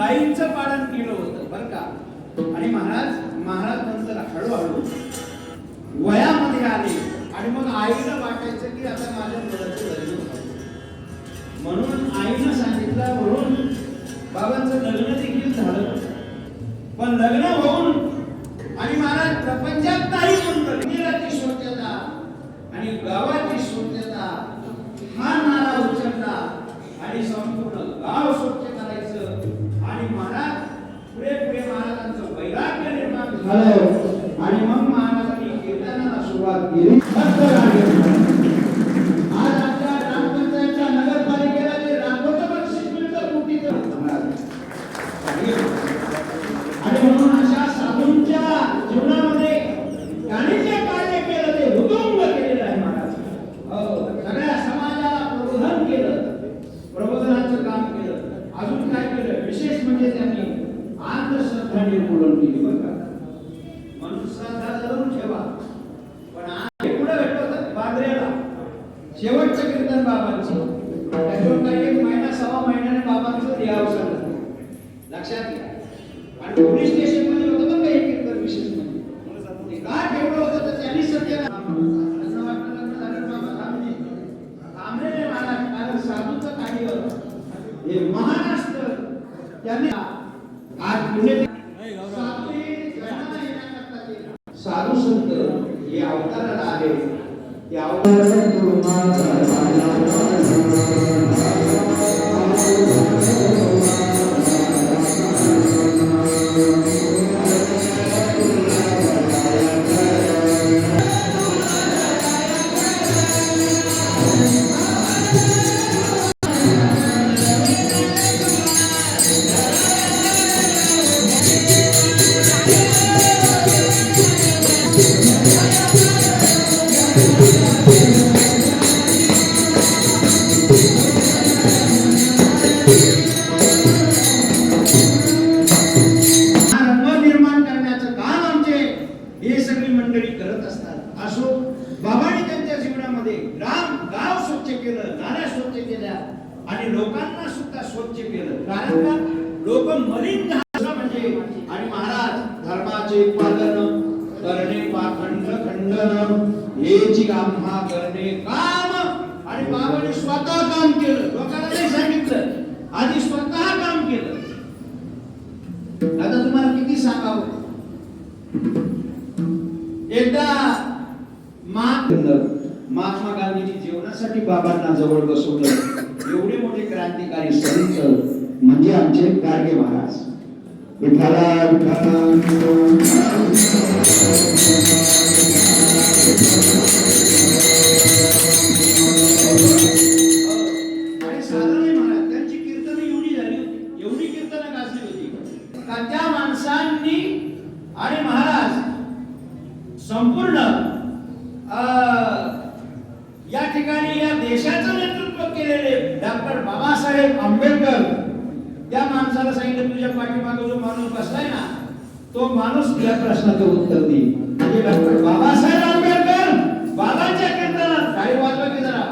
गायींचं पालन केलं होतं बरं का. आणि महाराज नंतर हळूहळू वयामध्ये आले आणि मग आईला वाटायचं की आता माझ्या मुलाचं लग्न व्हावं. म्हणून आईनं सांगितलं, म्हणून बाबांचं लग्न देखील झालं. पण लग्न होऊन आणि महाराज प्रपंचात नाही म्हणतो मंदिराची स्वच्छता आणि गावाची स्वच्छता हा नारा उचलला आणि संपूर्ण गाव स्वच्छ करायचं. आणि महाराज पुढे महाराजांचं वैराग्य निर्माण झालं आणि मग महाराजांनी कीर्तनाला सुरुवात केली. आज आपल्या ग्रामपंचायतच्या नगरपालिकेला जे रांगोचं बक्षीस मिळतं कोटीचं आणि म्हणून अशा साधूंच्या जीवनामध्ये त्यांनी जे कार्य केलं ते हुतुंब केलेलं आहे महाराज. सगळ्या समाजाला प्रबोधन केलं, प्रबोधनाचं काम केलं. अजून काय केलं विशेष म्हणजे त्यांनी अंधश्रद्धा निर्मूलन केली बरं का. म्हणून श्रद्धा जरूर ठेवा, पण पुढे भेटत बांद्र्याला शेवटचं कीर्तन बाबांचं. त्याच्यावर काही एक महिना सव्वा महिन्याने बाबांचं देहावसान झालं. लक्षात घ्या. आणि पोलीस स्टेशन मध्ये होतं पण काही कीर्तन विशेष म्हणजे का ठेवलं होतं तर त्यांनी सत्य थांबलेले महाराज. कारण साधूचं कार्य हे महान असतं. त्यांनी आज पुणे साधू संत हे अवताराला आले. ते आणि लोकांना सुद्धा स्वच्छ केलं. कारण का लोक मलिन म्हणजे. आणि महाराज धर्माचे पालन करणे पाखंड खंडन हेची आम्हा करणे काम. आणि बाबाने स्वतः काम केलं, लोकांना नाही सांगितलं, आधी स्वतः काम केलं. आता तुम्हाला किती सांगावं. एकदा महात्मा गांधींनी जेवणासाठी बाबांना जवळ बसवलं. एवढे मोठे क्रांतिकारी संत म्हणजे आमचे गाडगे महाराज. आणि साधारण महाराज त्यांची कीर्तन एवढी झाली होती, एवढी कीर्तन गाजली होती का त्या माणसांनी आणि महाराज संपूर्ण या ठिकाणी या देशाचं नेतृत्व केलेले डॉक्टर बाबासाहेब आंबेडकर त्या माणसाला सांगितलं तुझ्या पाठीमागे जो माणूस बसलाय ना तो माणूस या प्रश्नाचं उत्तर दे. म्हणजे डॉक्टर बाबासाहेब आंबेडकर बाबांच्या कीर्तनात गाडी वाजवा की जरा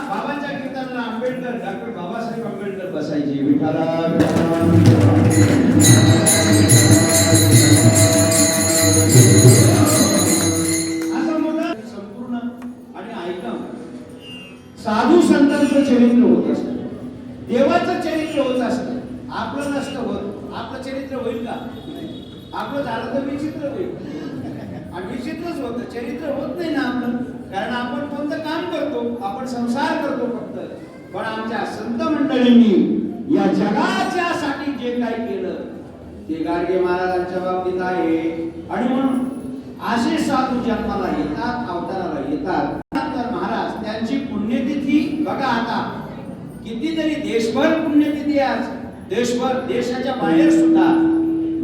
बाबांच्या कीर्तनाला आंबेडकर डॉक्टर बाबासाहेब आंबेडकर बसायचे. विठाला साधू संतांचं चरित्र होत असतं, देवाचं चरित्र होत असतं. आपलं नसतं होत. आपलं चरित्र होईल का? आपलं झालं तर विचित्र होईल. आणि विचित्रच होतं, चरित्र होत नाही ना आपलं. कारण आपण फक्त काम करतो, आपण संसार करतो फक्त. पण आमच्या संत मंडळींनी या जगाच्यासाठी जे काही केलं ते गाडगे महाराजांच्या बाबतीत आहे. आणि म्हणून असे साधू जन्माला येतात, अवताराला येतात. महाराज त्यांची पुण्यतिथी बघा आता कितीतरी देशभर पुण्यतिथी आज देशभर देशाच्या बाहेर सुद्धा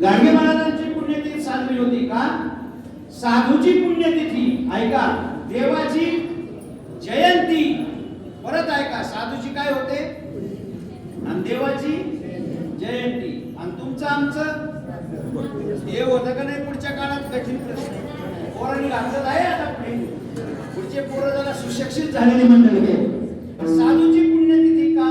गाडगे महाराजांची पुण्यतिथी साजरी होती का? साधूची पुण्यतिथी ऐका, देवाची जयंती परत ऐका. साधूची काय होते आणि देवाची जयंती. आणि तुमचं आमचं देव होतं का नाही पुढच्या काळात कठीण प्रश्न. पोरांनी घातलं आहे आता पुढचे पोरं जरा सुशिक्षित झालेली मंडळी. साधूची पुण्यतिथी का